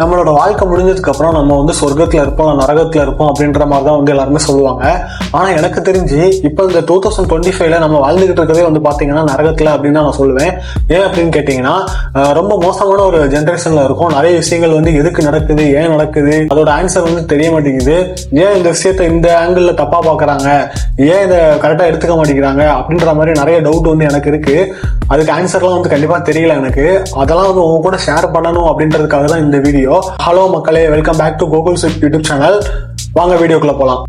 நம்மளோட வாழ்க்கை முடிஞ்சதுக்கு அப்புறம் நம்ம வந்து சொர்க்கத்துல இருப்போம், நரகத்துல இருப்போம் அப்படின்ற மாதிரி தான் வந்து எல்லாருமே சொல்லுவாங்க. ஆனா எனக்கு தெரிஞ்சு இப்போ இந்த 2025ல நம்ம வாழ்ந்துகிட்டு இருக்கிறதே வந்து பாத்தீங்கன்னா நரகத்துல அப்படின்னு தான் நான் சொல்லுவேன். ஏன் அப்படின்னு கேட்டீங்கன்னா, ரொம்ப மோசமான ஒரு ஜென்ரேஷன்ல இருக்கும். நிறைய விஷயங்கள் வந்து எதுக்கு நடக்குது, ஏன் நடக்குது, அதோட ஆன்சர் வந்து தெரிய மாட்டேங்குது. ஏன் இந்த விஷயத்த இந்த ஆங்கிள் தப்பா பாக்குறாங்க, ஏன் இதை கரெக்டா எடுத்துக்க மாட்டேங்கிறாங்க அப்படின்ற மாதிரி நிறைய டவுட் வந்து எனக்கு இருக்கு. அதுக்கு ஆன்சர்லாம் வந்து கண்டிப்பா தெரியல எனக்கு. அதெல்லாம் வந்து உங்க கூட ஷேர் பண்ணணும் அப்படின்றதுக்காக தான் இந்த வீடியோ. ஹலோ மக்களே, welcome back to Gokul swift YouTube channel. வாங்க வீடியோக்குள்ள போலாம்.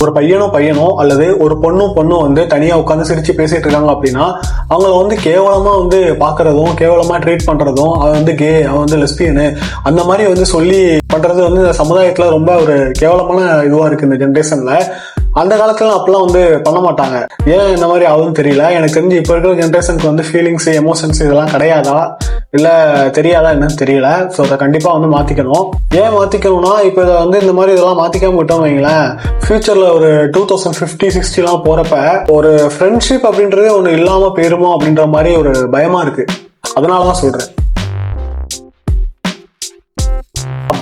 ஒரு பையனோ அல்லது ஒரு பொண்ணும் வந்து தனியா உட்காந்து சிரிச்சு பேசிட்டு இருக்காங்க அப்படின்னா அவங்கள வந்து கேவலமா வந்து பாக்குறதும், கேவலமா ட்ரீட் பண்றதும், அவன் வந்து கே, அவன் வந்து லெஸ்பியனு அந்த மாதிரி வந்து சொல்லி பண்றது வந்து இந்த சமுதாயத்துல ரொம்ப ஒரு கேவலமான இதுவா இருக்கு இந்த ஜென்ரேஷன்ல. அந்த காலத்துல அப்பெல்லாம் வந்து பண்ண மாட்டாங்க. ஏன் இந்த மாதிரி ஆகுதுன்னு தெரியல. எனக்கு தெரிஞ்சு இப்ப இருக்கிற ஜென்ரேஷனுக்கு வந்து ஃபீலிங்ஸ், எமோஷன்ஸ் இதெல்லாம் கிடையாதா இல்ல தெரியாதா என்னன்னு தெரியல. ஸோ அதை கண்டிப்பா வந்து மாத்திக்கணும். ஏன் மாத்திக்கணும்னா, இப்ப இதை வந்து இந்த மாதிரி இதெல்லாம் மாத்திக்காம விட்டோம் வைங்களேன், ஃபியூச்சர்ல ஒரு 2050-60 போறப்ப ஒரு ஃப்ரெண்ட்ஷிப் அப்படின்றதே ஒண்ணு இல்லாம போயிருமோ அப்படின்ற மாதிரி ஒரு பயமா இருக்கு. அதனாலதான் சொல்றேன்.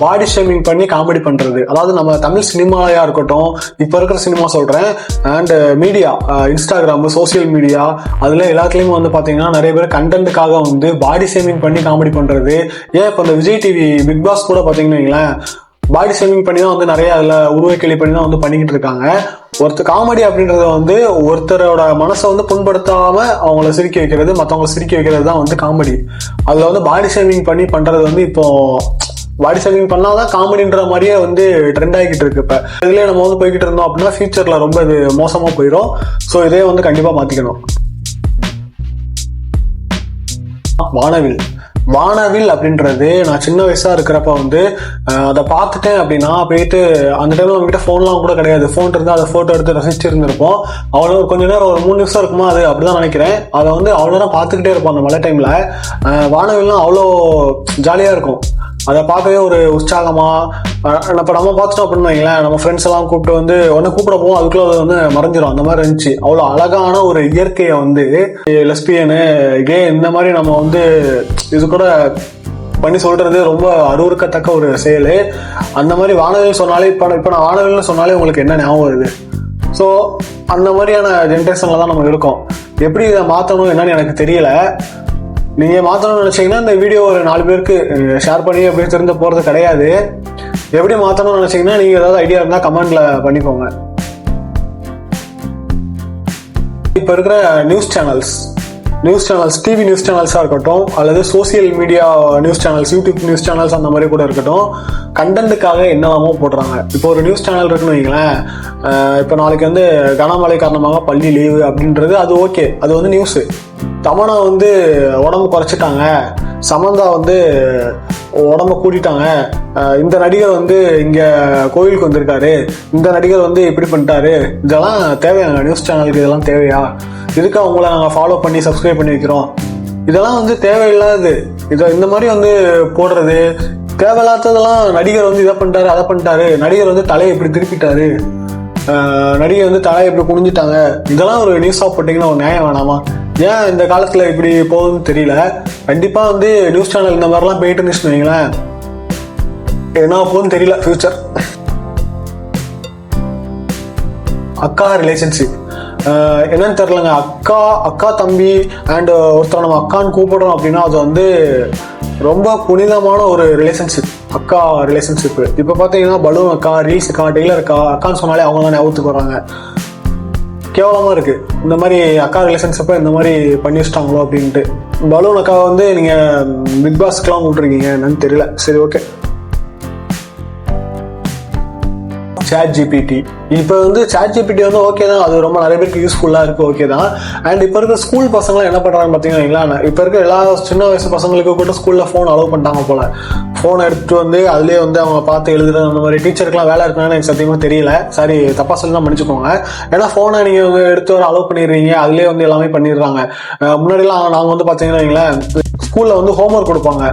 பாடி ஷேமிங் பண்ணி காமெடி பண்றது, அதாவது நம்ம தமிழ் சினிமாலயா இருக்கட்டும், இப்ப இருக்கிற சினிமா சொல்றேன், and media, Instagram, social media, அதுல எல்லாத்துலயுமே வந்து பாத்தீங்கன்னா நிறைய பேர் கண்டென்ட்டுக்காக வந்து பாடி ஷேமிங் பண்ணி காமெடி பண்றது. ஏன் இப்ப இந்த விஜய் டிவி பிக் பாஸ் கூட பாத்தீங்கன்னா பாடி ஷேமிங் பண்ணி தான் வந்து நிறைய அதுல உருவக்கேலி பண்ணி தான் வந்து பண்ணிக்கிட்டு இருக்காங்க. ஒருத்தர் காமெடி அப்படின்றத வந்து ஒருத்தரோட மனசை வந்து புண்படுத்தாம அவங்கள சிரிக்க வைக்கிறது, மற்றவங்களை சிரிக்க வைக்கிறது தான் வந்து காமெடி. அதுல வந்து பாடி ஷேமிங் பண்ணி பண்றது வந்து இப்போ பாடி ஷேமிங் பண்ணாதான் காமெடின்ற மாதிரியே வந்து ட்ரெண்ட் ஆகிட்டு இருக்கு. இப்ப இதுலயே நம்ம வந்து போய்கிட்டு இருந்தோம் அப்படின்னா ஃபியூச்சர்ல ரொம்ப இது மோசமா போயிடும். ஸோ இதே வந்து கண்டிப்பா மாத்திக்கணும். வானவில் அப்படின்றது நான் சின்ன வயசா இருக்கிறப்ப வந்து அதை பார்த்துட்டேன் அப்படின்னா போயிட்டு, அந்த டைம்ல நம்ம கிட்ட போன்லாம் கூட கிடையாது. போன் இருந்தா அதை போட்டோ எடுத்து ரசிச்சு இருந்திருப்போம். அவ்வளோ கொஞ்ச நேரம் ஒரு 3 நிமிஷம் இருக்குமா, அது அப்படிதான் நினைக்கிறேன். அதை வந்து அவ்வளோ நேரம் பார்த்துக்கிட்டே இருப்போம் அந்த மழை டைம்ல. வானவில்லாம் அவ்வளோ ஜாலியா இருக்கும். அதை பார்க்கவே ஒரு உற்சாகமா. இப்போ நம்ம பார்த்துட்டோம் அப்படின்னு வைங்களேன், நம்ம ஃப்ரெண்ட்ஸ் எல்லாம் கூப்பிட்டு வந்து உடனே கூப்பிட போவோம், அதுக்குள்ள அது வந்து மறைஞ்சிரும். அந்த மாதிரி இருந்துச்சு. அவ்வளோ அழகான ஒரு இயற்கையை வந்து லெஸ்பியனு, கே இந்த மாதிரி நம்ம வந்து இது கூட பண்ணி சொல்றது ரொம்ப அருவருக்கத்தக்க ஒரு செயல். அந்த மாதிரி வானவில் சொன்னாலே இப்போ நான் வானவில்னு சொன்னாலே உங்களுக்கு என்ன ஞாபகம் வருது? ஸோ அந்த மாதிரியான ஜென்ரேஷன்ல தான் நம்ம இருக்கோம். எப்படி இதை மாற்றணும் என்னன்னு எனக்கு தெரியல. நீங்க மாத்தணும்னு நினைச்சீங்கன்னா இந்த வீடியோ ஒரு 4 பேருக்கு ஷேர் பண்ணி அப்படியே தெரிஞ்ச போறது கிடையாது. எப்படி மாத்தணும்னு நினைச்சீங்கன்னா நீங்க ஏதாவது ஐடியா இருந்தா கமெண்ட்ல பண்ணிக்கோங்க. இப்ப இருக்கிற நியூஸ் சேனல்ஸ், டிவி நியூஸ் சேனல்ஸா இருக்கட்டும், அல்லது social media news channels, YouTube news channels அந்த மாதிரி கூட இருக்கட்டும், கண்டென்ட்டுக்காக என்னவாமோ போடுறாங்க. இப்போ ஒரு நியூஸ் சேனல் இருக்குன்னு வைங்களேன், இப்போ நாளைக்கு வந்து கனமழை காரணமாக பள்ளி லீவு அப்படின்றது அது ஓகே, அது வந்து நியூஸ். தமன்னா வந்து உடம்பு குறைச்சிட்டாங்க, சமந்தா வந்து உடம்ப கூட்டிட்டாங்க, இந்த நடிகர் வந்து இங்க கோயிலுக்கு வந்திருக்காரு, இந்த நடிகர் வந்து இப்படி பண்ணிட்டாரு, இதெல்லாம் தேவையாங்க நியூஸ் சேனலுக்கு? இதெல்லாம் தேவையா? இதுக்கு அவங்கள நாங்கள் ஃபாலோ பண்ணி சப்ஸ்கிரைப் பண்ணி வைக்கிறோம். இதெல்லாம் வந்து தேவையில்லாது. இந்த மாதிரி வந்து போடுறது தேவையில்லாததெல்லாம். நடிகர் வந்து இதை பண்ணிட்டாரு, அதை பண்ணிட்டாரு, நடிகர் வந்து தலையை இப்படி திருப்பிட்டாரு, நடிகர் வந்து தலையை இப்படி குனிஞ்சிட்டாங்க, இதெல்லாம் ஒரு நியூஸா போட்டீங்கன்னா ஒரு நியாயம் வேணாமா? ஏன் இந்த காலத்துல இப்படி போகுதுன்னு தெரியல. கண்டிப்பா வந்து நியூஸ் சேனல் இந்த மாதிரிலாம் போயிட்டு இருந்துச்சுன்னு வைங்களேன், என்ன போகுதுன்னு தெரியல ஃபியூச்சர். அக்கா ரிலேஷன்ஷிப் என்னன்னு தெரியலங்க. அக்கா தம்பி அண்ட் ஒருத்தர் நம்ம அக்கான்னு கூப்பிடுறோம் அப்படின்னா அது வந்து ரொம்ப புனிதமான ஒரு ரிலேஷன்ஷிப், அக்கா ரிலேஷன்ஷிப். இப்ப பாத்தீங்கன்னா பலூன் அக்கா, ரீல்ஸ் அக்கா, டெய்லர் அக்கா, அக்கான்னு சொன்னாலே அவங்க தான் ஞாபகத்துக்கு வர்றாங்க. கேவலமா இருக்கு இந்த மாதிரி அக்கா ரிலேஷன்ஷிப்பை இந்த மாதிரி பண்ணி வச்சிட்டாங்களோ அப்படின்ட்டு. பலூன் அக்காவை வந்து நீங்க பிக் பாஸ்க்குலாம் கூப்பிட்டுருக்கீங்க, என்னன்னு தெரியல. சரி, ஓகே. சாட் ஜிபிடி, இப்போ வந்து சாட் ஜிபிடி வந்து ஓகே தான், அது ரொம்ப நிறைய பேருக்கு யூஸ்ஃபுல்லாக இருக்குது, ஓகே தான். அண்ட் இப்போ இருக்க ஸ்கூல் பசங்களாம் என்ன பண்ணுறாங்கன்னு பார்த்தீங்கன்னா, இப்போ இருக்க எல்லா சின்ன வயசு பசங்களுக்கு கூட ஸ்கூலில் ஃபோன் அலோவ் பண்ணிட்டாங்க போல. ஃபோன் எடுத்துட்டு வந்து அதுலேயே வந்து அவங்க பார்த்து எழுதுறது அந்த மாதிரி. டீச்சருக்குலாம் வேலை இருக்குன்னு எனக்கு சத்தியமாக தெரியல, சாரி தப்பா சொல்லி தான் மன்னிச்சுக்கோங்க. ஏன்னா ஃபோனை நீங்கள் எடுத்து வர அலோவ் பண்ணிடுறீங்க, அதுலேயே வந்து எல்லாமே பண்ணிடுறாங்க. முன்னாடிலாம் நாங்கள் வந்து பார்த்தீங்கன்னா ஸ்கூலில் வந்து ஹோம்ஒர்க் கொடுப்பாங்க.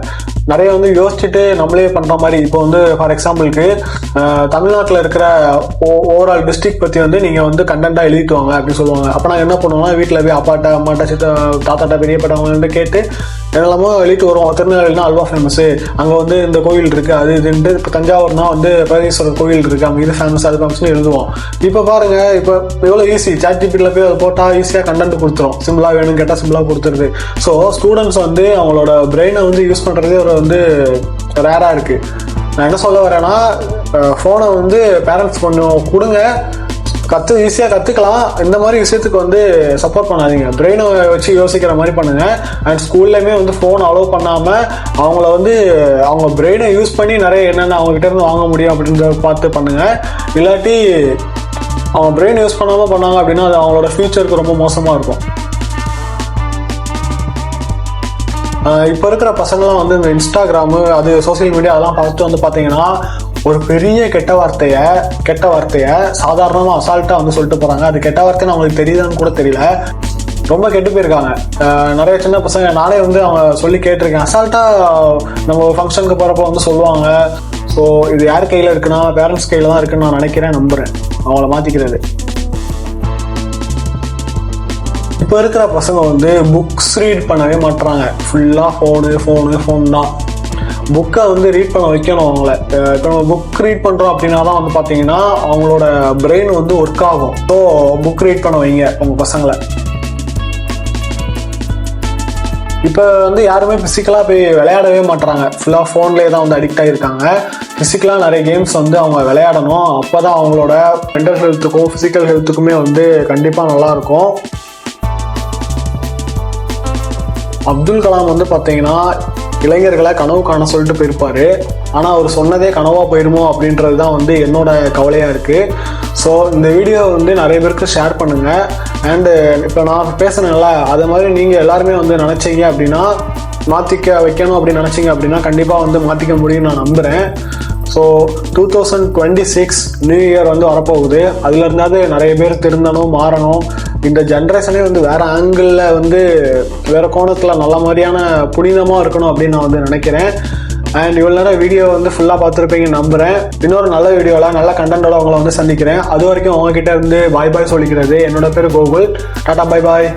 நிறைய வந்து யோசிச்சுட்டு நம்மளே பண்ற மாதிரி. இப்போ வந்து ஃபார் எக்ஸாம்பிளுக்கு தமிழ்நாட்டில் இருக்கிற ஓவரால் டிஸ்ட்ரிக்ட் பத்தி வந்து நீங்க வந்து கண்டென்ட்டா எழுதிட்டு வாங்க அப்படின்னு சொல்லுவாங்க. அப்ப நான் என்ன பண்ணுவோம்னா வீட்டில் போய் அப்பாட்ட அம்மாட்ட தாத்தாட்ட பெரியப்பட்டவங்க கேட்டு என்னெல்லாமோ எழுதிட்டு வருவோம். திருநெல்வேலினா அல்வா ஃபேமஸ், அங்க வந்து இந்த கோயில் இருக்கு, அது இதுன்ட்டு. இப்போ தஞ்சாவூர்னா வந்து பிரகதீஸ்வரர் கோயில் இருக்கு, அங்க இது ஃபேமஸ் அது ஃபேமஸ்னு எழுதுவோம். இப்போ பாருங்க, இப்போ எவ்வளோ ஈஸி, ChatGPTல போய் அதை போட்டா ஈஸியாக கண்டென்ட் கொடுத்துரும். சிம்பிளா வேணும்னு கேட்டால் சிம்பிளா கொடுத்துருது. ஸோ ஸ்டூடெண்ட்ஸ் வந்து அவங்களோட பிரெயினை வந்து யூஸ் பண்றதே ஒரு வந்து ரேரா இருக்கு. நான் என்ன சொல்ல வரேன்னா, ஃபோனை வந்து பேரண்ட்ஸ் கொஞ்சம் கொடுங்க, ஈஸியாக கற்றுக்கலாம். இந்த மாதிரி விஷயத்துக்கு வந்து சப்போர்ட் பண்ணாதீங்க, பிரெயினை வச்சு யோசிக்கிற மாதிரி பண்ணுங்க. அண்ட் ஸ்கூல்லையுமே வந்து ஃபோன் அலோவ் பண்ணாமல் அவங்கள வந்து அவங்க பிரெயினை யூஸ் பண்ணி நிறைய என்னென்ன அவங்ககிட்ட இருந்து வாங்க முடியும் அப்படின்றத பார்த்து பண்ணுங்க. இல்லாட்டி அவங்க பிரெயின் யூஸ் பண்ணாமல் பண்ணாங்க அப்படின்னா அது அவங்களோட ஃபியூச்சருக்கு ரொம்ப மோசமாக இருக்கும். இப்போ இருக்கிற பசங்களாம் வந்து இந்த இன்ஸ்டாகிராமு அது சோசியல் மீடியா அதெல்லாம் பார்த்துட்டு வந்து பார்த்தீங்கன்னா ஒரு பெரிய கெட்ட வார்த்தையை சாதாரணமாக அசால்ட்டாக வந்து சொல்லிட்டு போகிறாங்க. அது கெட்ட வார்த்தைன்னு அவங்களுக்கு தெரியுதுன்னு கூட தெரியல, ரொம்ப கெட்டு போயிருக்காங்க. நிறைய சின்ன பசங்க, நானே வந்து அவங்க சொல்லி கேட்டிருக்கேன். அசால்ட்டாக நம்ம ஃபங்க்ஷனுக்கு போகிறப்ப வந்து சொல்லுவாங்க. ஸோ இது யார் கையில் இருக்குன்னா பேரண்ட்ஸ் கையில் தான் இருக்குன்னு நான் நினைக்கிறேன், நம்புகிறேன் அவங்கள மாற்றிக்கிறது. இப்போ இருக்கிற பசங்க வந்து புக்ஸ் ரீட் பண்ணவே மாட்டுறாங்க, ஃபுல்லாக ஃபோன் தான். புக்கை வந்து ரீட் பண்ண வைக்கணும் அவங்கள. இப்போ நம்ம புக் ரீட் பண்ணுறோம் அப்படின்னா தான் வந்து பார்த்தீங்கன்னா அவங்களோட பிரெயின் வந்து ஒர்க் ஆகும். ஸோ புக் ரீட் பண்ண வைங்க உங்கள் பசங்களை. இப்போ வந்து யாருமே ஃபிசிக்கலாக போய் விளையாடவே மாட்டுறாங்க, ஃபுல்லாக ஃபோன்லேயே தான் வந்து அடிக்ட் ஆகிருக்காங்க. ஃபிசிக்கலாக நிறைய கேம்ஸ் வந்து அவங்க விளையாடணும், அப்போ தான் அவங்களோட மென்டல் ஹெல்த்துக்கும் ஃபிசிக்கல் ஹெல்த்துக்குமே வந்து கண்டிப்பாக நல்லாயிருக்கும். அப்துல் கலாம் வந்து பார்த்தீங்கன்னா இளைஞர்களை கனவு காண சொல்லிட்டு போயிருப்பாரு. ஆனால் அவர் சொன்னதே கனவா போயிடுமோ அப்படின்றது தான் வந்து என்னோட கவலையாக இருக்குது. ஸோ இந்த வீடியோ வந்து நிறைய பேருக்கு ஷேர் பண்ணுங்கள். அண்டு இப்போ நான் பேசுனேன்ல, அது மாதிரி நீங்கள் எல்லாருமே வந்து நினச்சிங்க அப்படின்னா மாற்றிக்க வைக்கணும் அப்படின்னு நினச்சிங்க அப்படின்னா கண்டிப்பாக வந்து மாற்றிக்க முடியும்னு நான் நம்புகிறேன். ஸோ 2026 நியூ இயர் வந்து வரப்போகுது. அதுல இருந்தாவது நிறைய பேர் திருந்தணும், மாறணும். இந்த ஜென்ரேஷனே வந்து வேற ஆங்கிளில் வந்து வேற கோணத்தில் நல்ல மாதிரியான புனிதமாக இருக்கணும் அப்படின்னு நான் வந்து நினைக்கிறேன். அண்ட் இவ்வளோ நேரம் வீடியோ வந்து ஃபுல்லாக பார்த்துருப்பீங்கன்னு நம்புகிறேன். இன்னொரு நல்ல வீடியோவில் நல்ல கண்டென்ட்டோட உங்களை வந்து சந்திக்கிறேன். அது வரைக்கும் உங்ககிட்ட இருந்து பாய் சொல்லிக்கிறது என்னோட பேர் கோகுல். டாடா, பாய்.